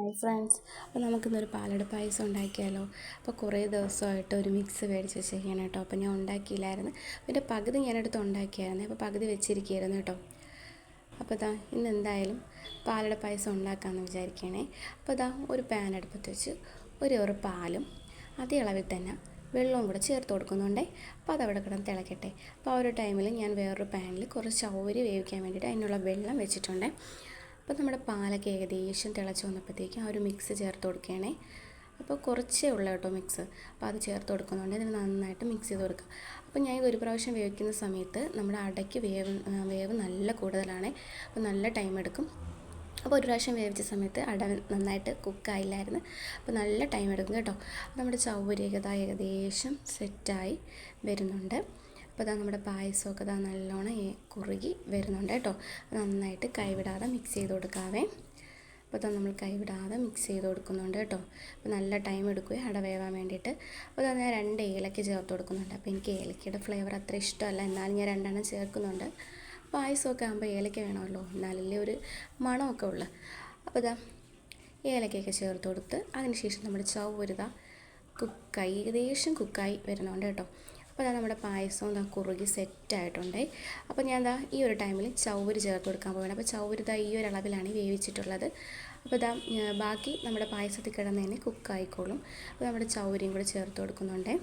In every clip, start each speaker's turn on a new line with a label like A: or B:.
A: Hi friends, അപ്പോൾ നമുക്കിന്നൊരു പാലട പായസം ഉണ്ടാക്കിയാലോ. അപ്പോൾ കുറേ ദിവസമായിട്ട് ഒരു മിക്സ് മേടിച്ച് വെച്ചിരിക്കുകയാണ് കേട്ടോ. അപ്പോൾ ഞാൻ ഉണ്ടാക്കിയില്ലായിരുന്നു, അതിൻ്റെ പകുതി ഞാനെടുത്ത് ഉണ്ടാക്കിയായിരുന്നു, അപ്പോൾ പകുതി വെച്ചിരിക്കുകയായിരുന്നു കേട്ടോ. അപ്പോൾ ഇന്ന് എന്തായാലും പാലട പായസം ഉണ്ടാക്കാമെന്ന് വിചാരിക്കുകയാണേ. അപ്പോൾ ഒരു പാൻ അടുപ്പത്ത് വെച്ച് ഒരു പാലും അതേ അളവിൽ തന്നെ വെള്ളവും കൂടെ ചേർത്ത് കൊടുക്കുന്നുണ്ടേ. അപ്പോൾ അതവിടെ കിടന്ന് തിളക്കട്ടെ. അപ്പോൾ ആ ഒരു ടൈമിൽ ഞാൻ വേറൊരു പാനിൽ കുറച്ച് ചൗരി വേവിക്കാൻ വേണ്ടിയിട്ട് അതിനുള്ള വെള്ളം വെച്ചിട്ടുണ്ടേ. അപ്പോൾ നമ്മുടെ പാലൊക്കെ ഏകദേശം തിളച്ച് വന്നപ്പോഴത്തേക്കും ആ ഒരു മിക്സ് ചേർത്ത് കൊടുക്കുകയാണേ. അപ്പോൾ കുറച്ചേ ഉള്ളൂ കേട്ടോ മിക്സ്. അപ്പോൾ അത് ചേർത്ത് കൊടുക്കുന്നുണ്ട്. ഇതിന് നന്നായിട്ട് മിക്സ് ചെയ്ത് കൊടുക്കുക. അപ്പോൾ ഞാൻ ഇതൊരു പ്രാവശ്യം വേവിക്കുന്ന സമയത്ത് നമ്മുടെ അടയ്ക്ക് വേവ് നല്ല കൂടുതലാണ്. അപ്പോൾ നല്ല ടൈം എടുക്കും. അപ്പോൾ ഒരു പ്രാവശ്യം വേവിച്ച സമയത്ത് അട നന്നായിട്ട് കുക്കായില്ലായിരുന്നു. അപ്പോൾ നല്ല ടൈം എടുക്കും കേട്ടോ. നമ്മുടെ ചൗവരിയൊക്കെ ഏകദേശം സെറ്റായി വരുന്നുണ്ട്. അപ്പോൾ നമ്മുടെ പായസമൊക്കെ നല്ലോണം കുറുകി വരുന്നുണ്ട് കേട്ടോ. നന്നായിട്ട് കൈവിടാതെ മിക്സ് ചെയ്ത് കൊടുക്കാവേ. അപ്പോൾ നമ്മൾ കൈവിടാതെ മിക്സ് ചെയ്ത് കൊടുക്കുന്നുണ്ട് കേട്ടോ. അപ്പോൾ നല്ല ടൈം എടുക്കുകയും അട വേവാൻ വേണ്ടിയിട്ട്. അപ്പോൾ ഞാൻ 2 ഏലക്ക ചേർത്ത് കൊടുക്കുന്നുണ്ട്. അപ്പോൾ എനിക്ക് ഏലക്കയുടെ ഫ്ലേവർ അത്ര ഇഷ്ടമല്ല, എന്നാലും ഞാൻ 2 ചേർക്കുന്നുണ്ട്. പായസമൊക്കെ ആകുമ്പോൾ ഏലക്ക വേണമല്ലോ, എന്നാലല്ലേ ഒരു മണമൊക്കെ ഉള്ളു. അപ്പോൾ ഏലക്കയൊക്കെ ചേർത്ത് കൊടുത്ത് അതിനുശേഷം നമ്മുടെ ചൗവരി ഏകദേശം കുക്കായി വരുന്നുണ്ട് കേട്ടോ. അപ്പോൾ നമ്മുടെ പായസവും കുറുകി സെറ്റായിട്ടുണ്ട്. അപ്പോൾ ഞാൻ ഈ ഒരു ടൈമിൽ ചൗവരി ചേർത്ത് കൊടുക്കാൻ പോവുകയാണ്. അപ്പോൾ ചൗവരി ഈ ഒരു അളവിലാണ് വേവിച്ചിട്ടുള്ളത്. അപ്പോൾ ബാക്കി നമ്മുടെ പായസത്തിൽ കിടന്ന് തന്നെ കുക്കായിക്കോളും. അപ്പോൾ നമ്മുടെ ചൗവരിയും കൂടെ ചേർത്ത് കൊടുക്കുന്നുണ്ട്.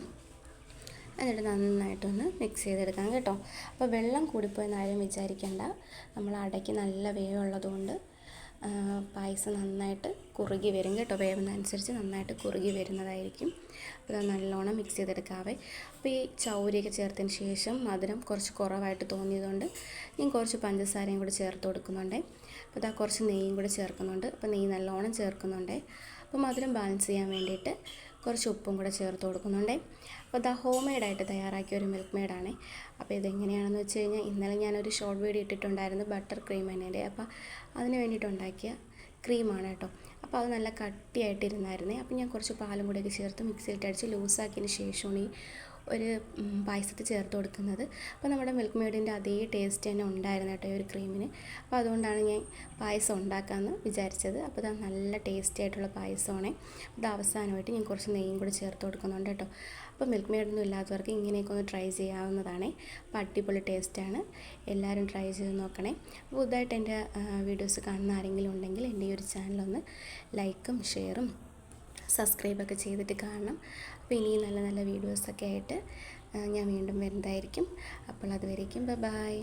A: എന്നിട്ട് നന്നായിട്ടൊന്ന് മിക്സ് ചെയ്തെടുക്കാം കേട്ടോ. അപ്പോൾ വെള്ളം കൂടിപ്പോയെന്ന് ആരും വിചാരിക്കേണ്ട. നമ്മൾ അടയ്ക്ക് നല്ല വേവുള്ളതുകൊണ്ട് പായസം നന്നായിട്ട് കുറുകി വരും കേട്ടോ. വേവുന്നതനുസരിച്ച് നന്നായിട്ട് കുറുകി വരുന്നതായിരിക്കും. അപ്പോൾ നല്ലോണം മിക്സ് ചെയ്തെടുക്കാവേ. അപ്പോൾ ഈ ചൗരിയൊക്കെ ചേർത്തതിന് ശേഷം മധുരം കുറച്ച് കുറവായിട്ട് തോന്നിയതുകൊണ്ട് ഞാൻ കുറച്ച് പഞ്ചസാരയും കൂടി ചേർത്ത് കൊടുക്കുന്നുണ്ട്. അപ്പോൾ കുറച്ച് നെയ്യും കൂടി ചേർക്കുന്നുണ്ട്. അപ്പോൾ നെയ്യ് നല്ലോണം ചേർക്കുന്നുണ്ട്. അപ്പോൾ മധുരം ബാലൻസ് ചെയ്യാൻ വേണ്ടിയിട്ട് കുറച്ച് ഉപ്പും കൂടെ ചേർത്ത് കൊടുക്കുന്നുണ്ട്. അപ്പോൾ ഹോം മെയ്ഡായിട്ട് തയ്യാറാക്കിയ ഒരു മിൽക്ക് മെയ്ഡാണ്. അപ്പോൾ ഇതെങ്ങനെയാണെന്ന് വെച്ച് കഴിഞ്ഞാൽ ഇന്നലെ ഞാനൊരു ഷോർട്ട് വീഡിയോ ഇട്ടിട്ടുണ്ടായിരുന്നു ബട്ടർ ക്രീം എന്നതിൻ്റെ. അപ്പോൾ അതിന് വേണ്ടിയിട്ടുണ്ടാക്കിയ ക്രീമാണ് കേട്ടോ. അപ്പോൾ അത് നല്ല കട്ടിയായിട്ടിരുന്നായിരുന്നേ. അപ്പോൾ ഞാൻ കുറച്ച് പാലും കൂടെയൊക്കെ ചേർത്ത് മിക്സിയിലിട്ട് അടിച്ച് ലൂസാക്കിയതിന് ശേഷമാണ് ഈ ഒരു പായസത്തിൽ ചേർത്ത് കൊടുക്കുന്നത്. അപ്പോൾ നമ്മുടെ മിൽക്ക് മെയ്ഡിൻ്റെ അതേ ടേസ്റ്റ് തന്നെ ഉണ്ടായിരുന്നു കേട്ടോ ഈ ഒരു ക്രീമിന്. അപ്പോൾ അതുകൊണ്ടാണ് ഞാൻ പായസം ഉണ്ടാക്കാമെന്ന് വിചാരിച്ചത്. അപ്പോൾ നല്ല ടേസ്റ്റി ആയിട്ടുള്ള പായസമാണ്. അത് അവസാനമായിട്ട് ഞാൻ കുറച്ച് നെയ്യും കൂടി ചേർത്ത് കൊടുക്കുന്നുണ്ട് കേട്ടോ. അപ്പോൾ മിൽക്ക് മെയ്ഡൊന്നും ഇല്ലാത്തവർക്ക് ഇങ്ങനെയൊക്കെ ഒന്ന് ട്രൈ ചെയ്യാവുന്നതാണ്. അപ്പോൾ അടിപൊളി ടേസ്റ്റാണ്. എല്ലാവരും ട്രൈ ചെയ്ത് നോക്കണേ. പുതുതായിട്ട് എൻ്റെ വീഡിയോസ് കാണുന്ന ആരെങ്കിലും ഉണ്ടെങ്കിൽ എൻ്റെ ഈ ഒരു ചാനലൊന്ന് ലൈക്കും ഷെയറും സബ്സ്ക്രൈബൊക്കെ ചെയ്തിട്ട് കാണണം. അപ്പോൾ ഇനിയും നല്ല നല്ല വീഡിയോസൊക്കെ ആയിട്ട് ഞാൻ വീണ്ടും വരുന്നതായിരിക്കും. അപ്പോൾ അതുവരേക്കും ബൈ.